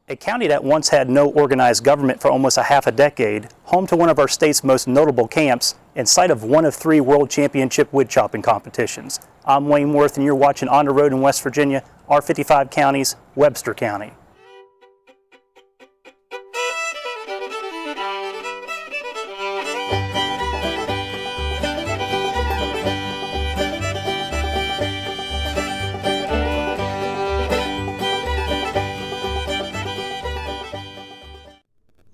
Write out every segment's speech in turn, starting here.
A county that once had no organized government for almost a half a decade, home to one of our state's most notable camps, and site of one of 3 World Championship wood chopping competitions. I'm Wayne Worth, and you're watching On the Road in West Virginia, our 55 counties, Webster County.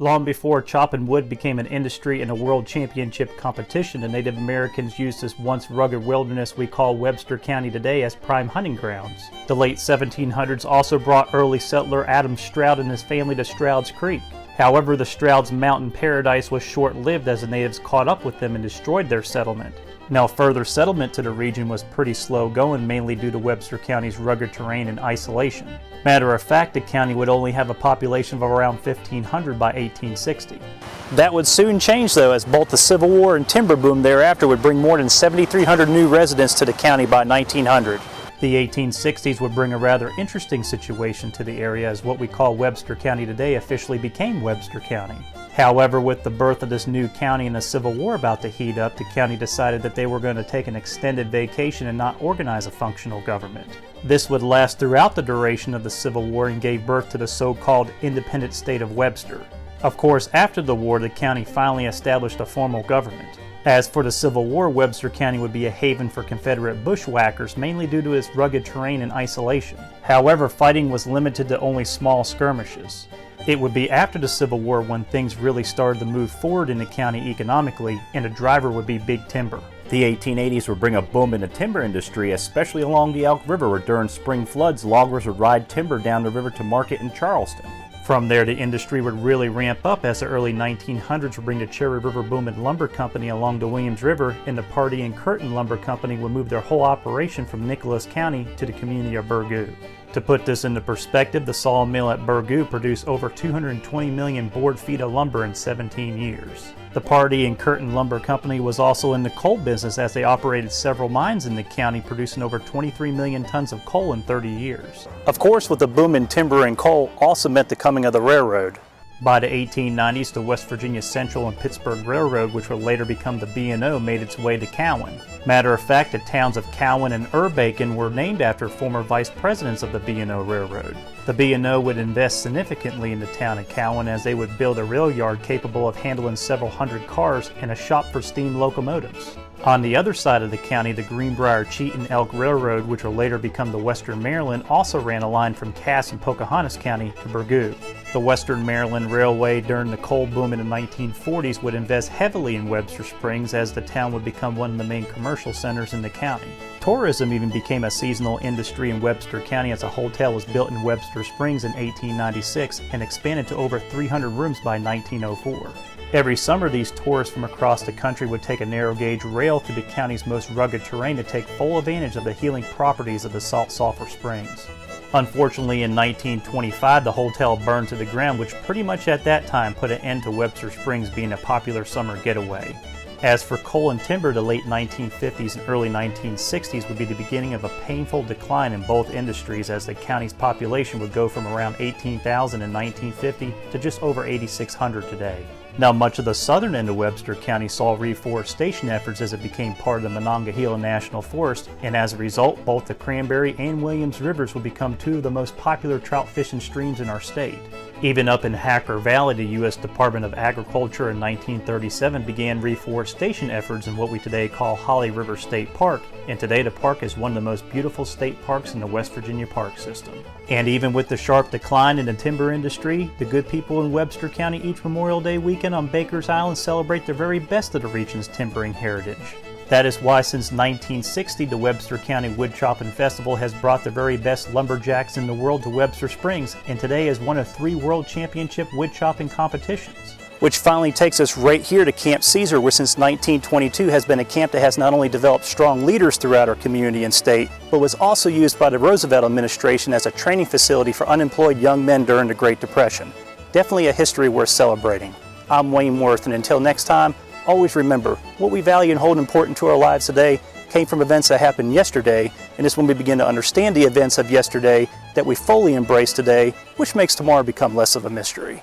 Long before chopping wood became an industry and a world championship competition, the Native Americans used this once rugged wilderness we call Webster County today as prime hunting grounds. The late 1700s also brought early settler Adam Stroud and his family to Stroud's Creek. However, the Stroud's mountain paradise was short-lived as the natives caught up with them and destroyed their settlement. Now, further settlement to the region was pretty slow going, mainly due to Webster County's rugged terrain and isolation. Matter of fact, the county would only have a population of around 1,500 by 1860. That would soon change though, as both the Civil War and timber boom thereafter would bring more than 7,300 new residents to the county by 1900. The 1860s would bring a rather interesting situation to the area, as what we call Webster County today officially became Webster County. However, with the birth of this new county and the Civil War about to heat up, the county decided that they were going to take an extended vacation and not organize a functional government. This would last throughout the duration of the Civil War and gave birth to the so-called independent state of Webster. Of course, after the war, the county finally established a formal government. As for the Civil War, Webster County would be a haven for Confederate bushwhackers, mainly due to its rugged terrain and isolation. However, fighting was limited to only small skirmishes. It would be after the Civil War when things really started to move forward in the county economically, and the driver would be big timber. The 1880s would bring a boom in the timber industry, especially along the Elk River, where during spring floods, loggers would ride timber down the river to market in Charleston. From there, the industry would really ramp up as the early 1900s would bring the Cherry River Boom and Lumber Company along the Williams River, and the Pardee and Curtin Lumber Company would move their whole operation from Nicholas County to the community of Burgoo. To put this into perspective, the sawmill at Burgoo produced over 220 million board feet of lumber in 17 years. The Pardee and Curtin Lumber Company was also in the coal business, as they operated several mines in the county, producing over 23 million tons of coal in 30 years. Of course, with the boom in timber and coal also meant the coming of the railroad. By the 1890s, the West Virginia Central and Pittsburgh Railroad, which would later become the B&O, made its way to Cowan. Matter of fact, the towns of Cowan and Urbacon were named after former vice presidents of the B&O Railroad. The B&O would invest significantly in the town of Cowan, as they would build a rail yard capable of handling several hundred cars and a shop for steam locomotives. On the other side of the county, the Greenbrier-Cheaton-Elk Railroad, which would later become the Western Maryland, also ran a line from Cass and Pocahontas County to Burgoo. The Western Maryland Railway during the coal boom in the 1940s would invest heavily in Webster Springs, as the town would become one of the main commercial centers in the county. Tourism even became a seasonal industry in Webster County, as a hotel was built in Webster Springs in 1896 and expanded to over 300 rooms by 1904. Every summer, these tourists from across the country would take a narrow gauge rail through the county's most rugged terrain to take full advantage of the healing properties of the salt sulfur springs. Unfortunately, in 1925, the hotel burned to the ground, which pretty much at that time put an end to Webster Springs being a popular summer getaway. As for coal and timber, the late 1950s and early 1960s would be the beginning of a painful decline in both industries, as the county's population would go from around 18,000 in 1950 to just over 8,600 today. Now, much of the southern end of Webster County saw reforestation efforts as it became part of the Monongahela National Forest, and as a result, both the Cranberry and Williams Rivers would become 2 of the most popular trout fishing streams in our state. Even up in Hacker Valley, the U.S. Department of Agriculture in 1937 began reforestation efforts in what we today call Holly River State Park, and today the park is one of the most beautiful state parks in the West Virginia park system. And even with the sharp decline in the timber industry, the good people in Webster County each Memorial Day weekend on Baker's Island celebrate the very best of the region's timbering heritage. That is why since 1960, the Webster County Wood Chopping Festival has brought the very best lumberjacks in the world to Webster Springs, and today is one of 3 World Championship wood chopping competitions. Which finally takes us right here to Camp Caesar, which since 1922 has been a camp that has not only developed strong leaders throughout our community and state, but was also used by the Roosevelt administration as a training facility for unemployed young men during the Great Depression. Definitely a history worth celebrating. I'm Wayne Worth, and until next time, always remember, what we value and hold important to our lives today came from events that happened yesterday, and it's when we begin to understand the events of yesterday that we fully embrace today, which makes tomorrow become less of a mystery.